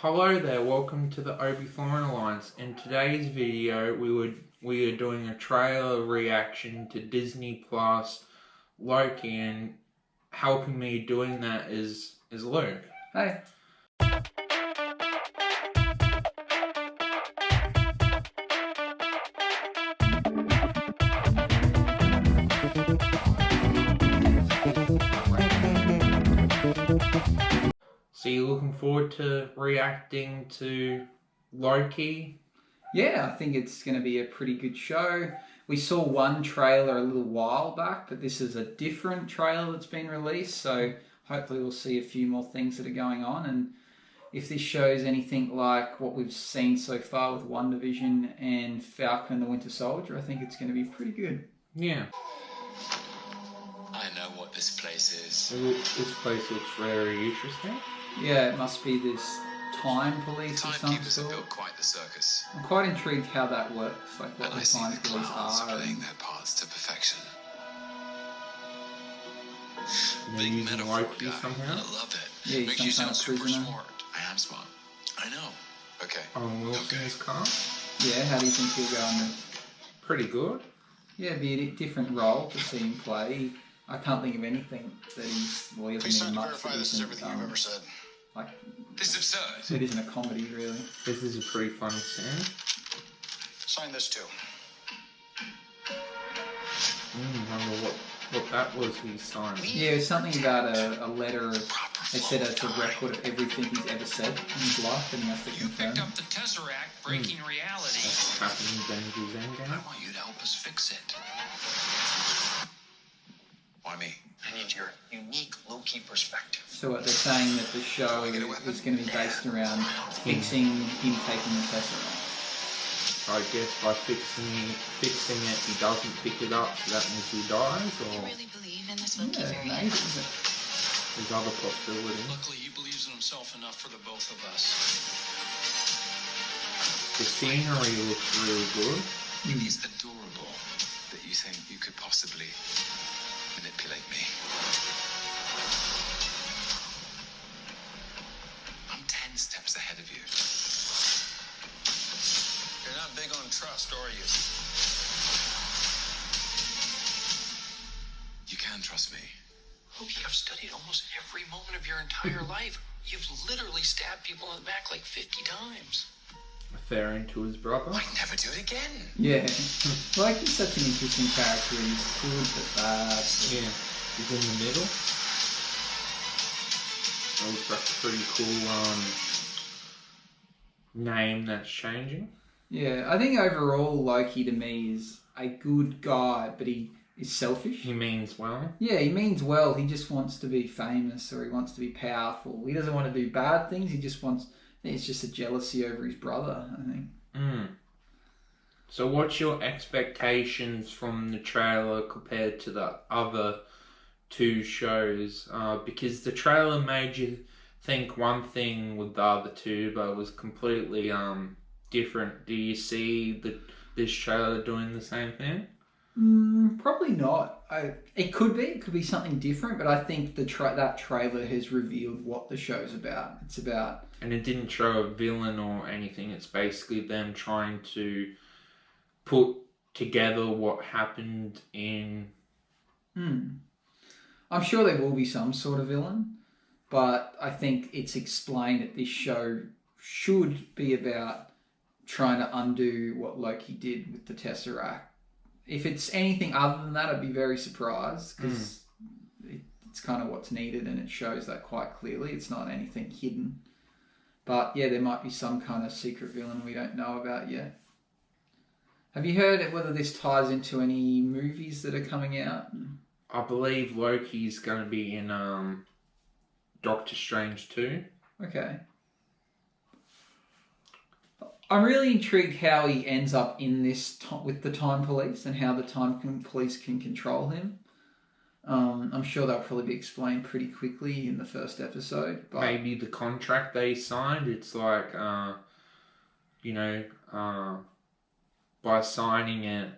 Hello there, welcome to the Obi Foreign Alliance. In today's video, we are doing a trailer reaction to Disney Plus Loki, and helping me doing that is Luke. Hey. So you looking forward to reacting to Loki? Yeah, I think it's going to be a pretty good show. We saw one trailer a little while back, but this is a different trailer that's been released, so hopefully we'll see a few more things that are going on. And if this shows anything like what we've seen so far with WandaVision and Falcon and the Winter Soldier, I think it's going to be pretty good. Yeah. I know what this place is. This place looks very interesting. Yeah, it must be this time police or some Timekeepers have sort. built quite the circus. I'm quite intrigued how that works, like what And I the see time the police clowns are. playing their parts to perfection. They're Big using metaphor Loki guy. somehow. I love it. Yeah, he's Makes you some kind sound of super prisoner. smart. I am smart. I know. Okay. Owen Wilson's car. Yeah, how do you think he'll go on? Pretty good. Yeah, it'd be a different role to see him play. I can't think of anything that well, he Please hasn't sign been to much verify that this is isn't, everything you've ever said. like, This is absurd. it isn't a comedy, really. This is a pretty funny scene. Sign this too. I wonder what that was he signed. Yeah, it was something about a letter of, they said it's a record of everything he's ever said in his life, and he has to You confirm. picked up the Tesseract, breaking reality. That's happened in Avengers Endgame. I want you to help us fix it. Why me? I need your unique Loki perspective. So what they're saying that the show is going to be based around fixing him taking the Tesseract. I guess by fixing it, he doesn't pick it up, so that means he dies, You or really believe in this Loki Yeah, variant? amazing. there's other possibilities. Luckily, he believes in himself enough for the both of us. The scenery looks really good. It is adorable that you think you could possibly manipulate me. I'm 10 steps ahead of you. You're not big on trust, are you? You can trust me. Loki, I've studied almost every moment of your entire life. You've literally stabbed people in the back like 50 times. Referring to his brother. I'd never do it again. Yeah. Like, he's such an interesting character. He's good but bad. Yeah, he's in the middle. That looks like a pretty cool name that's changing. Yeah, I think overall Loki to me is a good guy, but he is selfish. He means well. Yeah, he means well. He just wants to be famous, or he wants to be powerful. He doesn't want to do bad things. He just wants... It's just a jealousy over his brother, I think. So what's your expectations from the trailer compared to the other two shows? Because the trailer made you think one thing with the other two, but it was completely different. Do you see this trailer doing the same thing? Probably not. It could be something different, but I think that trailer has revealed what the show's about. It's about... And it didn't show a villain or anything. It's basically them trying to put together what happened in... I'm sure there will be some sort of villain, but I think it's explained that this show should be about trying to undo what Loki did with the Tesseract. If it's anything other than that, I'd be very surprised, because it's kind of what's needed, and it shows that quite clearly. It's not anything hidden. But yeah, there might be some kind of secret villain we don't know about yet. Have you heard whether this ties into any movies that are coming out? I believe Loki's going to be in Doctor Strange 2. Okay. I'm really intrigued how he ends up in this with the time police, and how the police can control him. I'm sure that'll probably be explained pretty quickly in the first episode. But Maybe the contract they signed, it's like, by signing it,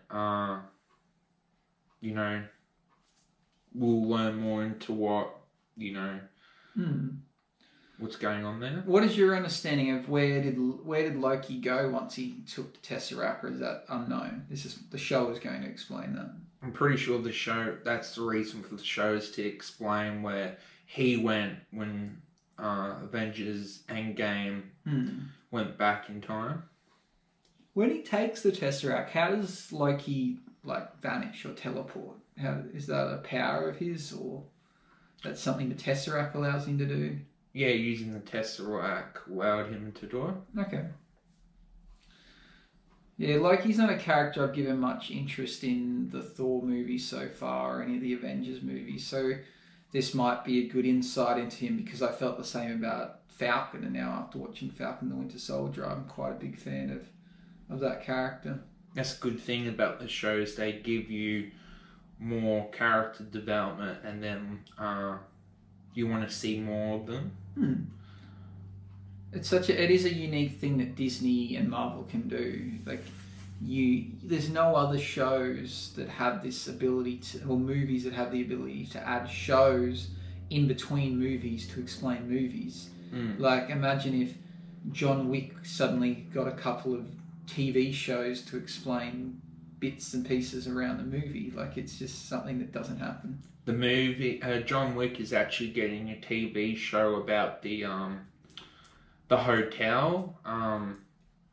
we'll learn more into what, what's going on there. What is your understanding of where did Loki go once he took the Tesseract, or is that unknown? The show is going to explain that. I'm pretty sure that's the reason for the show, is to explain where he went when Avengers Endgame went back in time. When he takes the Tesseract, how does Loki vanish or teleport? How is that a power of his, or that's something the Tesseract allows him to do? Yeah, using the Tesseract allowed him to do it. Okay. Yeah, Loki's not a character I've given much interest in the Thor movies so far, or any of the Avengers movies, so this might be a good insight into him, because I felt the same about Falcon, and now after watching Falcon the Winter Soldier, I'm quite a big fan of that character. That's a good thing about the shows. They give you more character development, and then you want to see more of them. It is a unique thing that Disney and Marvel can do. There's no other shows that have this ability or movies that have the ability to add shows in between movies to explain movies. Imagine if John Wick suddenly got a couple of TV shows to explain bits and pieces around the movie. It's just something that doesn't happen. The movie John Wick is actually getting a TV show about the hotel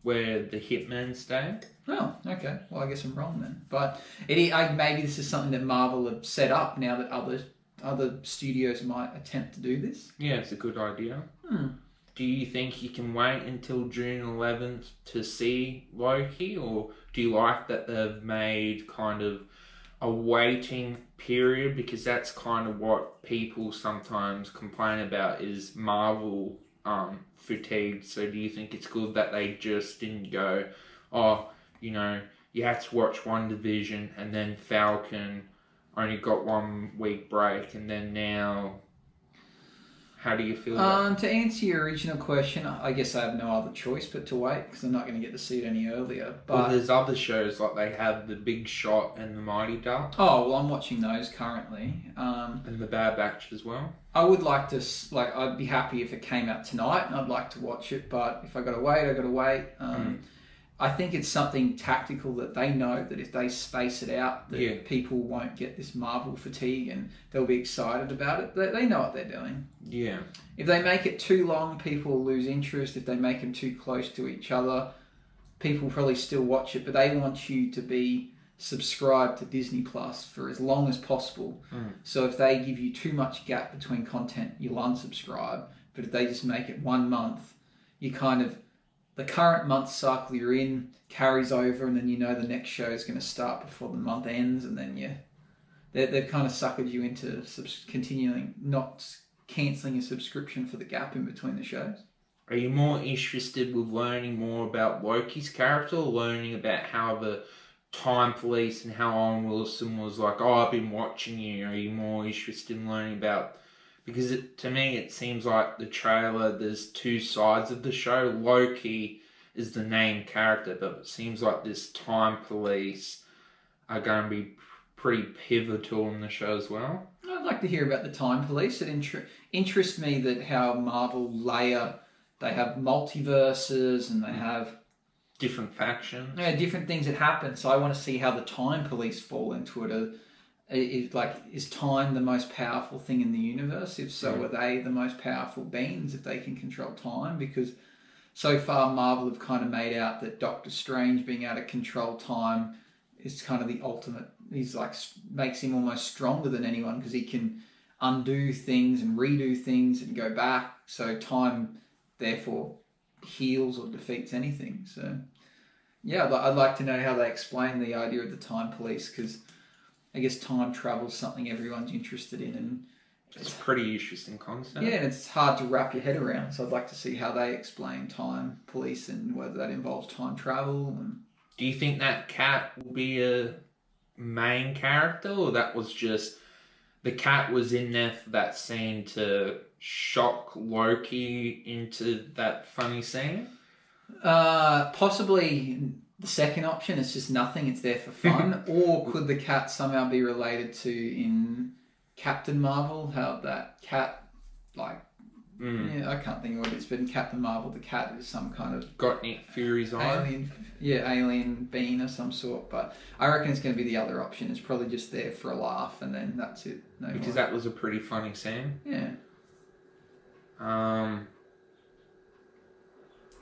where the hitmen stay. Oh, okay. Well, I guess I'm wrong then. But maybe this is something that Marvel have set up now that other studios might attempt to do this. Yeah, it's a good idea. Do you think you can wait until June 11th to see Loki, or do you like that they've made kind of a waiting period? Because that's kind of what people sometimes complain about, is Marvel fatigue. So do you think it's good that they just didn't go, you had to watch WandaVision and then Falcon only got 1 week break, and then now... How do you feel about To answer your original question, I guess I have no other choice but to wait, because I'm not going to get to see it any earlier. But well, there's other shows, like they have The Big Shot and The Mighty Duck. Oh, well, I'm watching those currently. And The Bad Batch as well. I would like to, I'd be happy if it came out tonight, and I'd like to watch it, but if I got to wait, I got to wait. I think it's something tactical that they know that if they space it out, that people won't get this Marvel fatigue and they'll be excited about it. They know what they're doing. Yeah. If they make it too long, people will lose interest. If they make them too close to each other, people will probably still watch it, but they want you to be subscribed to Disney Plus for as long as possible. So if they give you too much gap between content, you'll unsubscribe. But if they just make it 1 month, you kind of... The current month cycle you're in carries over, and then the next show is going to start before the month ends, and then they've kind of suckered you into continuing, not cancelling your subscription for the gap in between the shows. Are you more interested with learning more about Loki's character, or learning about how the Time Police and how Owen Wilson was like, I've been watching you? Are you more interested in learning about... Because to me, it seems like the trailer, there's two sides of the show. Loki is the main character, but it seems like this Time Police are going to be pretty pivotal in the show as well. I'd like to hear about the Time Police. It interests me that how Marvel they have multiverses and they have... different factions. Yeah, different things that happen. So I want to see how the Time Police fall into it. Is time the most powerful thing in the universe? If so, are they the most powerful beings if they can control time? Because so far Marvel have kind of made out that Doctor Strange being able to control time is kind of the ultimate. He's makes him almost stronger than anyone, because he can undo things and redo things and go back. So time therefore heals or defeats anything. So yeah, I'd like to know how they explain the idea of the Time Police, because I guess time travel is something everyone's interested in, and it's a pretty interesting concept. Yeah, and it's hard to wrap your head around. So I'd like to see how they explain Time Police and whether that involves time travel. Do you think that cat will be a main character, or that was just the cat was in there for that scene to shock Loki into that funny scene? Possibly. The second option, it's just nothing, it's there for fun. Or could the cat somehow be related to in Captain Marvel, how that cat Yeah, I can't think of what it is, but in Captain Marvel, the cat is some kind of Got Nick Fury's eye. alien being of some sort. But I reckon it's going to be the other option. It's probably just there for a laugh, and then that's it. No Because more. that was a pretty funny scene. Yeah.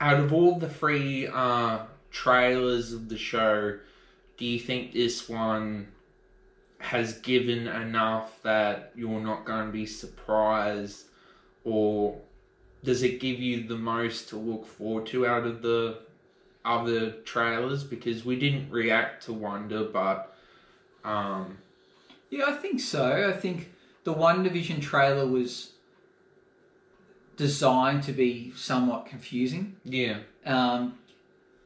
Out of all the three trailers of the show, do you think this one has given enough that you're not going to be surprised, or does it give you the most to look forward to out of the other trailers? Because we didn't react to Wonder, but Yeah, I think so. I think the WandaVision trailer was designed to be somewhat confusing. yeah,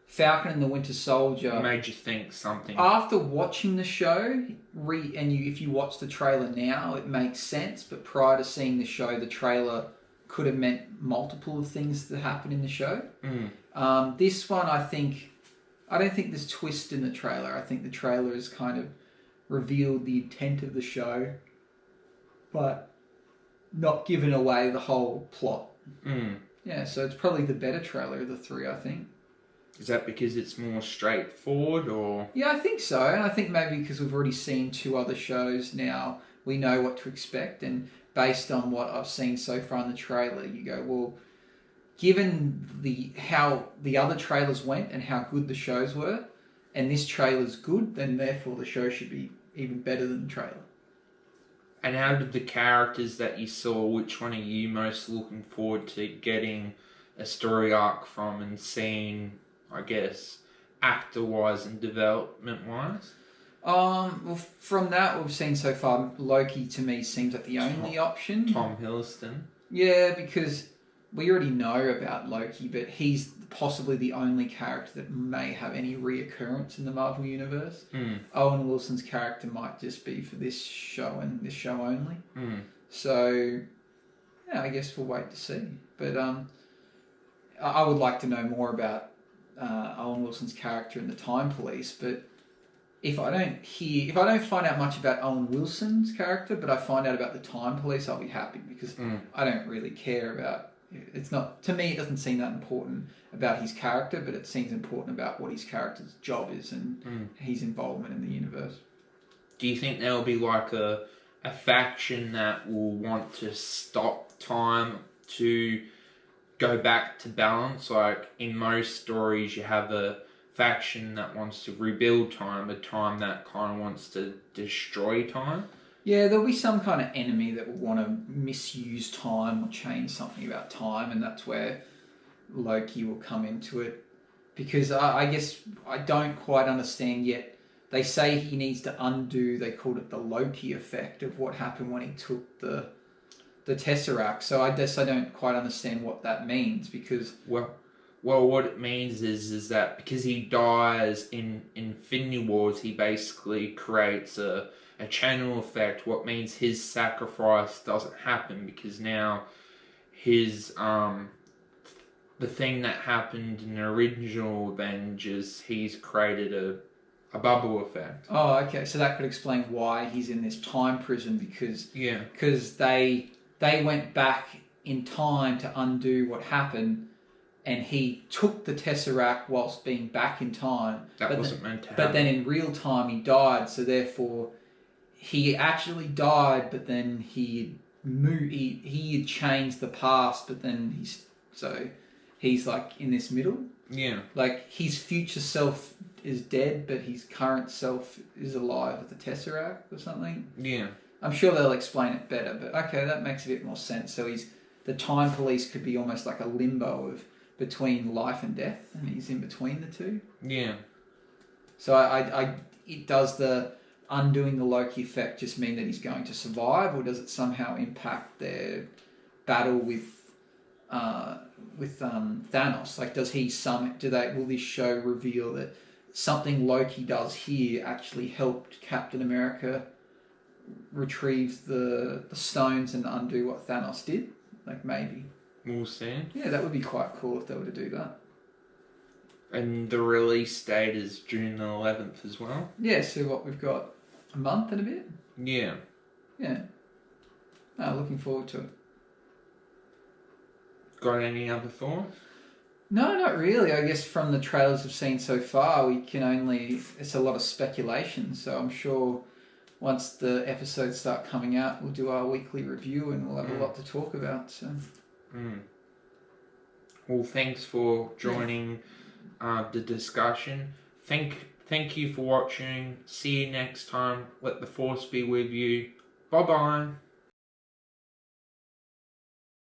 Falcon and the Winter Soldier it made you think something. After watching the show, if you watch the trailer now, it makes sense. But prior to seeing the show, the trailer could have meant multiple of things that happen in the show. This one, I don't think there's twist in the trailer. I think the trailer has kind of revealed the intent of the show, but not given away the whole plot. Yeah, so it's probably the better trailer of the three, I think. Is that because it's more straightforward, or...? Yeah, I think so. And I think maybe because we've already seen 2 other shows now, we know what to expect. And based on what I've seen so far in the trailer, you go, well, given how the other trailers went and how good the shows were, and this trailer's good, then therefore the show should be even better than the trailer. And out of the characters that you saw, which one are you most looking forward to getting a story arc from and seeing, I guess, actor-wise and development-wise? Well, from that we've seen so far, Loki to me seems like the only option. Tom Hiddleston. Yeah, because we already know about Loki, but he's possibly the only character that may have any reoccurrence in the Marvel Universe. Owen Wilson's character might just be for this show and this show only. So, yeah, I guess we'll wait to see. But I would like to know more about Owen Wilson's character in the Time Police, but if I don't find out much about Owen Wilson's character, but I find out about the Time Police, I'll be happy, because I don't really care about. It's not, to me, it doesn't seem that important about his character, but it seems important about what his character's job is and his involvement in the universe. Do you think there'll be like a faction that will want to stop time to go back to balance? Like in most stories, you have a faction that wants to rebuild time, a time that kind of wants to destroy time. Yeah, there'll be some kind of enemy that will want to misuse time or change something about time, and that's where Loki will come into it. Because I guess I don't quite understand yet. They say he needs to undo, they called it the Loki effect of what happened when he took the Tesseract. So I guess I don't quite understand what that means, because... Well, what it means is that because he dies in Infinity Wars, he basically creates a channel effect, what means his sacrifice doesn't happen, because now his the thing that happened in the original Avengers, he's created a bubble effect. Oh, okay. So that could explain why he's in this time prison, because they went back in time to undo what happened, and he took the Tesseract whilst being back in time. That wasn't meant to happen. But then in real time he died, so therefore he actually died, but then he had changed the past, but then he's like in this middle. Yeah. Like his future self is dead, but his current self is alive with the Tesseract or something. Yeah. I'm sure they'll explain it better, but okay, that makes a bit more sense. So the Time Police could be almost like a limbo of between life and death, and he's in between the two. Yeah. So it does the undoing the Loki effect just mean that he's going to survive, or does it somehow impact their battle with Thanos? Like, does he will this show reveal that something Loki does here actually helped Captain America retrieve the stones and undo what Thanos did? Like, maybe. We'll see. Yeah, that would be quite cool if they were to do that. And the release date is June the 11th as well. Yeah, so what, we've got a month and a bit? Yeah. Yeah. No, looking forward to it. Got any other thoughts? No, not really. I guess from the trailers we've seen so far, we can only... It's a lot of speculation, so I'm sure once the episodes start coming out, we'll do our weekly review and we'll have a lot to talk about. So. Well, thanks for joining the discussion. Thank you for watching. See you next time. Let the force be with you. Bye-bye.